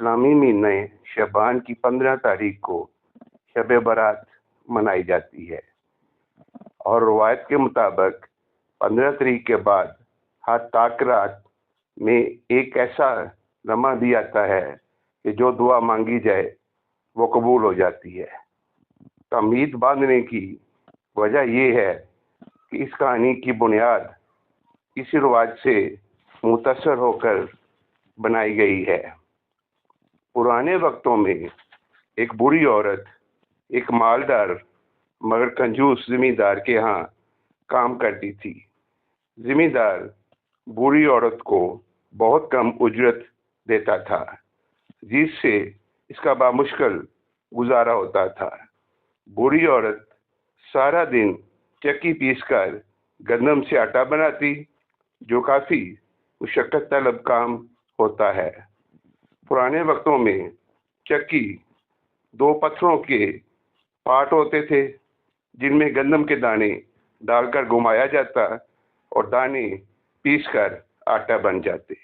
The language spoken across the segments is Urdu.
اسلامی مہینے شعبان کی 15 تاریخ کو شب برات منائی جاتی ہے اور روایت کے مطابق 15 تاریخ کے بعد ہر تاک رات میں ایک ایسا لمحہ بھی آتا ہے کہ جو دعا مانگی جائے وہ قبول ہو جاتی ہے۔ امید باندھنے کی وجہ یہ ہے کہ اس کہانی کی بنیاد اسی رواج سے متاثر ہو کر بنائی گئی ہے۔ پرانے وقتوں میں ایک بوڑھی عورت ایک مالدار مگر کنجوس زمیندار کے ہاں کام کرتی تھی۔ زمیندار بوڑھی عورت کو بہت کم اجرت دیتا تھا، جس سے اس کا بامشکل گزارا ہوتا تھا۔ بوڑھی عورت سارا دن چکی پیس کر گندم سے آٹا بناتی، جو کافی مشقت طلب کام ہوتا ہے۔ پرانے وقتوں میں چکی 2 پتھروں کے پارٹ ہوتے تھے جن میں گندم کے دانے ڈال کر گھمایا جاتا اور دانے پیس کر آٹا بن جاتے۔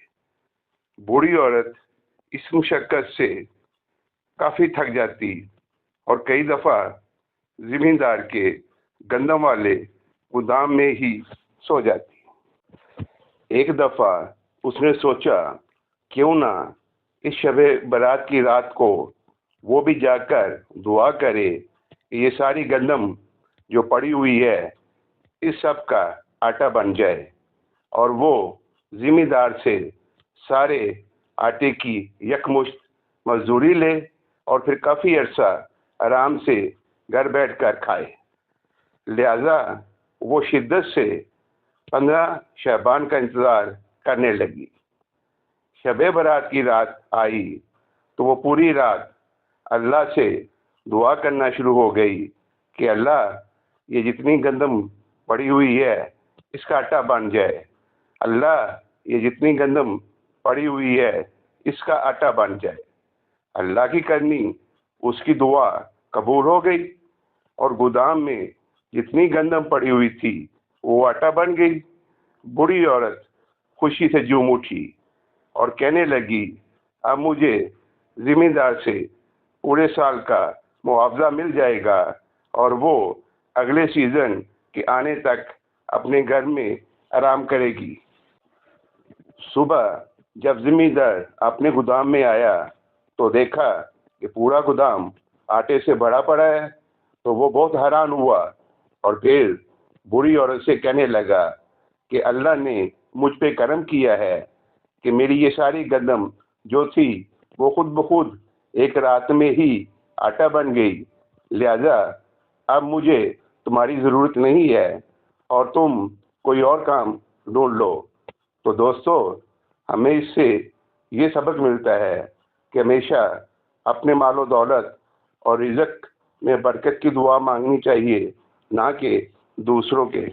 بوڑھی عورت اس مشقت سے کافی تھک جاتی اور کئی دفعہ زمیندار کے گندم والے گودام میں ہی سو جاتی۔ ایک دفعہ اس نے سوچا کیوں نہ اس شب برات کی رات کو وہ بھی جا کر دعا کرے کہ یہ ساری گندم جو پڑی ہوئی ہے اس سب کا آٹا بن جائے، اور وہ زمیندار سے سارے آٹے کی یکمشت مزدوری لے اور پھر کافی عرصہ آرام سے گھر بیٹھ کر کھائے۔ لہذا وہ شدت سے 15 شعبان کا انتظار کرنے لگی۔ شب برات کی رات آئی تو وہ پوری رات اللہ سے دعا کرنا شروع ہو گئی کہ اللہ یہ جتنی گندم پڑی ہوئی ہے اس کا آٹا بن جائے، اللہ یہ جتنی گندم پڑی ہوئی ہے اس کا آٹا بن جائے۔ اللہ کی کرنی اس کی دعا قبول ہو گئی اور گودام میں جتنی گندم پڑی ہوئی تھی وہ آٹا بن گئی۔ بوڑھی عورت خوشی سے جھوم اٹھی اور کہنے لگی اب مجھے زمیندار سے پورے سال کا معاوضہ مل جائے گا اور وہ اگلے سیزن کے آنے تک اپنے گھر میں آرام کرے گی۔ صبح جب زمیندار اپنے گودام میں آیا تو دیکھا کہ پورا گودام آٹے سے بھرا پڑا ہے، تو وہ بہت حیران ہوا اور پھر بوڑھی عورت سے کہنے لگا کہ اللہ نے مجھ پہ کرم کیا ہے کہ میری یہ ساری گندم جو تھی وہ خود بخود ایک رات میں ہی آٹا بن گئی، لہذا اب مجھے تمہاری ضرورت نہیں ہے اور تم کوئی اور کام ڈھونڈ لو۔ تو دوستو، ہمیں اس سے یہ سبق ملتا ہے کہ ہمیشہ اپنے مال و دولت اور رزق میں برکت کی دعا مانگنی چاہیے، نہ کہ دوسروں کے۔